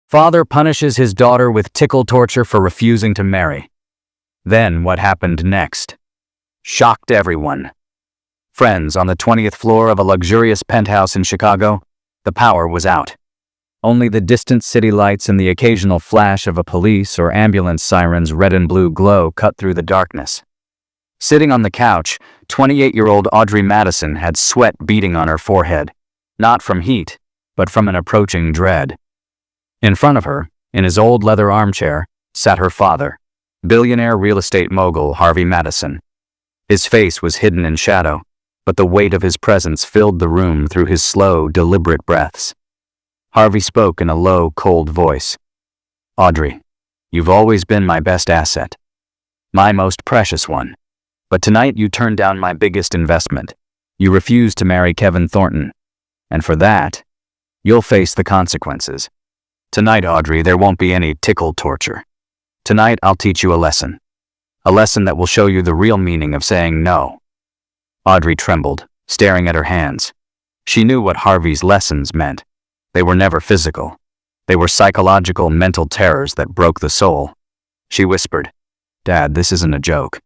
Father punishes his daughter with tickle torture for refusing to marry. Then what happened next shocked everyone. Friends, on the 20th floor of a luxurious penthouse in Chicago, the power was out. Only the distant city lights and the occasional flash of a police or ambulance siren's red and blue glow cut through the darkness. Sitting on the couch, 28-year-old Audrey Madison had sweat beading on her forehead, not from heat, but from an approaching dread. In front of her, in his old leather armchair, sat her father, billionaire real estate mogul Harvey Madison. His face was hidden in shadow, but the weight of his presence filled the room through his slow, deliberate breaths. Harvey spoke in a low, cold voice. "Audrey, you've always been my best asset, my most precious one. But tonight you turned down my biggest investment. You refused to marry Kevin Thornton. And for that, you'll face the consequences. Tonight, Audrey, there won't be any tickle torture. Tonight, I'll teach you a lesson that will show you the real meaning of saying no." Audrey trembled, staring at her hands. She knew what Harvey's lessons meant. They were never physical. They were psychological, mental terrors that broke the soul. She whispered, "Dad, this isn't a joke.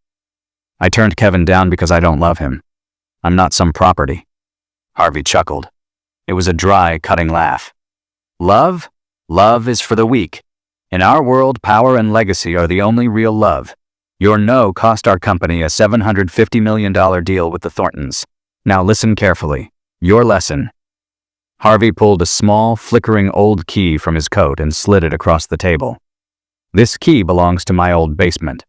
I turned Kevin down because I don't love him. I'm not some property." Harvey chuckled. It was a dry, cutting laugh. "Love? Love is for the weak. In our world, power and legacy are the only real love. Your no cost our company a $750 million deal with the Thorntons. Now listen carefully. Your lesson." Harvey pulled a small, flickering old key from his coat and slid it across the table. "This key belongs to my old basement.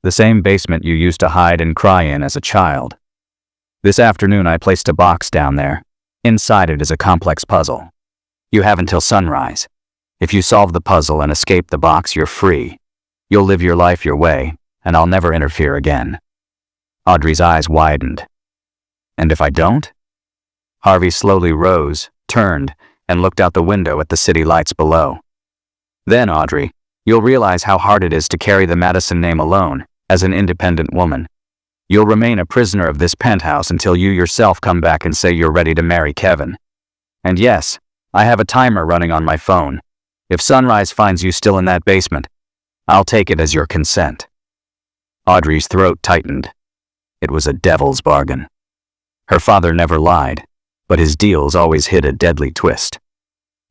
The same basement you used to hide and cry in as a child. This afternoon I placed a box down there. Inside it is a complex puzzle. You have until sunrise. If you solve the puzzle and escape the box, you're free. You'll live your life your way, and I'll never interfere again." Audrey's eyes widened. "And if I don't?" Harvey slowly rose, turned, and looked out the window at the city lights below. "Then, Audrey, you'll realize how hard it is to carry the Madison name alone, as an independent woman. You'll remain a prisoner of this penthouse until you yourself come back and say you're ready to marry Kevin. And yes, I have a timer running on my phone. If sunrise finds you still in that basement, I'll take it as your consent." Audrey's throat tightened. It was a devil's bargain. Her father never lied, but his deals always hid a deadly twist.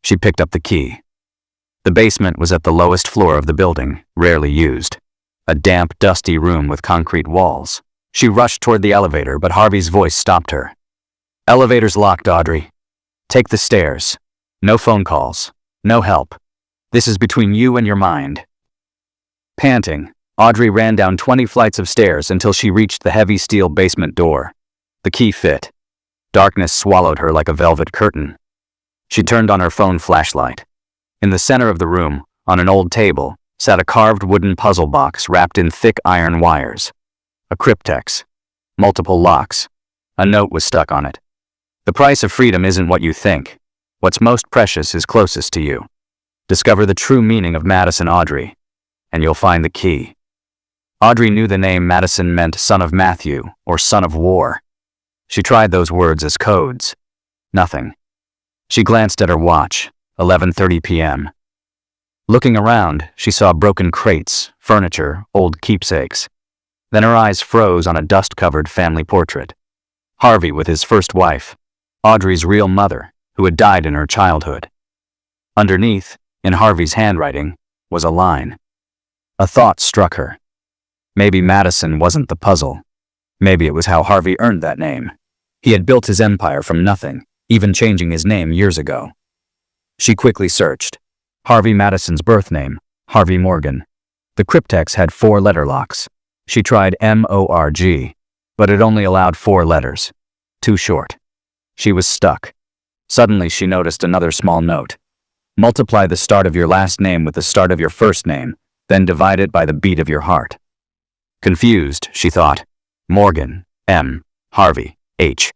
She picked up the key. The basement was at the lowest floor of the building, rarely used. A damp, dusty room with concrete walls. She rushed toward the elevator, but Harvey's voice stopped her. "Elevator's locked, Audrey. Take the stairs. No phone calls. No help. This is between you and your mind." Panting, Audrey ran down 20 flights of stairs until she reached the heavy steel basement door. The key fit. Darkness swallowed her like a velvet curtain. She turned on her phone flashlight. In the center of the room, on an old table, sat a carved wooden puzzle box wrapped in thick iron wires. A cryptex. Multiple locks. A note was stuck on it. "The price of freedom isn't what you think. What's most precious is closest to you. Discover the true meaning of Madison, Audrey, and you'll find the key." Audrey knew the name Madison meant son of Matthew, or son of war. She tried those words as codes. Nothing. She glanced at her watch, 11:30 p.m. Looking around, she saw broken crates, furniture, old keepsakes. Then her eyes froze on a dust-covered family portrait. Harvey with his first wife, Audrey's real mother, who had died in her childhood. Underneath, in Harvey's handwriting, was a line. A thought struck her. Maybe Madison wasn't the puzzle. Maybe it was how Harvey earned that name. He had built his empire from nothing, even changing his name years ago. She quickly searched. Harvey Madison's birth name, Harvey Morgan. The cryptex had 4 letter locks. She tried MORG, but it only allowed 4 letters. Too short. She was stuck. Suddenly she noticed another small note. Multiply the start of your last name with the start of your first name, then divide it by the beat of your heart. Confused, she thought. Morgan, M. Harvey, H.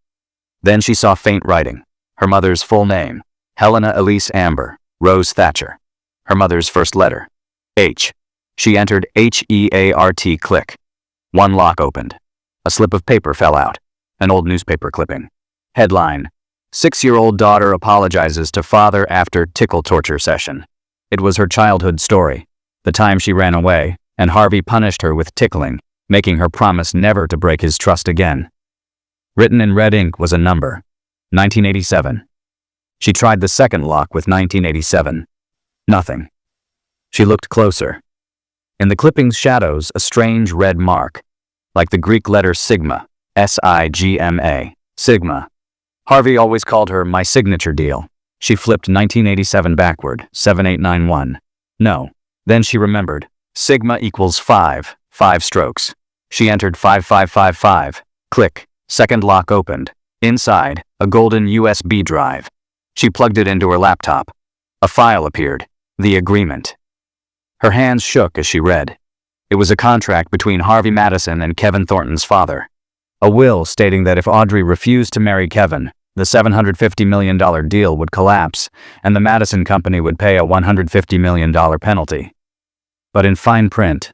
Then she saw faint writing. Her mother's full name, Helena Elise Amber, Rose Thatcher. Her mother's first letter, H. She entered HEART. Click. 1 lock opened. A slip of paper fell out. An old newspaper clipping. Headline: 6-year-old daughter apologizes to father after tickle torture session. It was her childhood story, the time she ran away, and Harvey punished her with tickling, making her promise never to break his trust again. Written in red ink was a number, 1987. She tried the second lock with 1987. Nothing. She looked closer. In the clipping's shadows, a strange red mark, like the Greek letter sigma, S-I-G-M-A, sigma. Harvey always called her my signature deal. She flipped 1987 backward, 7891. No. Then she remembered. Sigma equals 5 strokes. She entered 5555. Click. Second lock opened. Inside, a golden USB drive. She plugged it into her laptop. A file appeared. The agreement. Her hands shook as she read. It was a contract between Harvey Madison and Kevin Thornton's father. A will stating that if Audrey refused to marry Kevin, the $750 million deal would collapse, and the Madison Company would pay a $150 million penalty. But in fine print,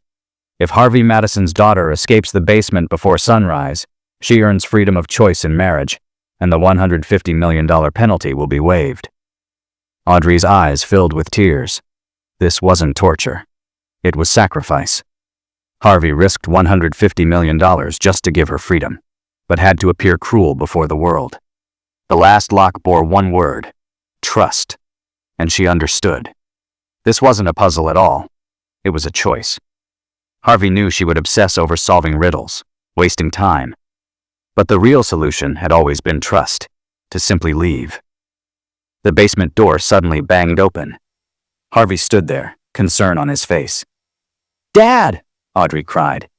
if Harvey Madison's daughter escapes the basement before sunrise, she earns freedom of choice in marriage, and the $150 million penalty will be waived. Audrey's eyes filled with tears. This wasn't torture. It was sacrifice. Harvey risked $150 million just to give her freedom, but had to appear cruel before the world. The last lock bore one word: trust. And she understood. This wasn't a puzzle at all. It was a choice. Harvey knew she would obsess over solving riddles, wasting time. But the real solution had always been trust, to simply leave. The basement door suddenly banged open. Harvey stood there, concern on his face. "Dad!" Audrey cried.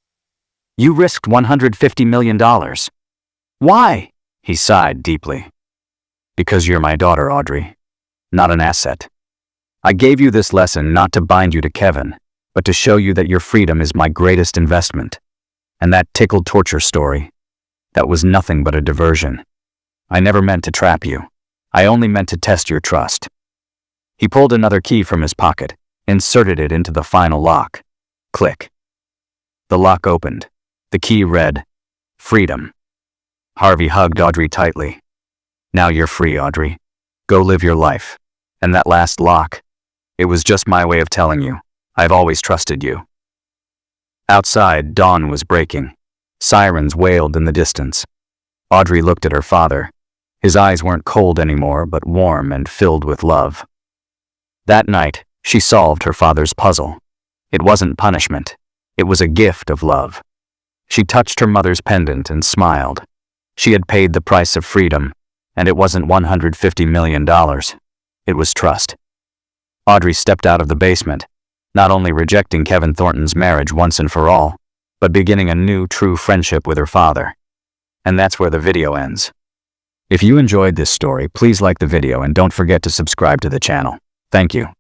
"You risked $150 million. Why?" He sighed deeply. "Because you're my daughter, Audrey, not an asset. I gave you this lesson not to bind you to Kevin, but to show you that your freedom is my greatest investment. And that Tickle Torture story, that was nothing but a diversion. I never meant to trap you. I only meant to test your trust." He pulled another key from his pocket, inserted it into the final lock. Click. The lock opened. The key read, "Freedom." Harvey hugged Audrey tightly. "Now you're free, Audrey. Go live your life." And that last lock, it was just my way of telling you, I've always trusted you. Outside, dawn was breaking. Sirens wailed in the distance. Audrey looked at her father. His eyes weren't cold anymore, but warm and filled with love. That night, she solved her father's puzzle. It wasn't punishment. It was a gift of love. She touched her mother's pendant and smiled. She had paid the price of freedom, and it wasn't $150 million. It was trust. Audrey stepped out of the basement, not only rejecting Kevin Thornton's marriage once and for all, but beginning a new, true friendship with her father. And that's where the video ends. If you enjoyed this story, please like the video and don't forget to subscribe to the channel. Thank you.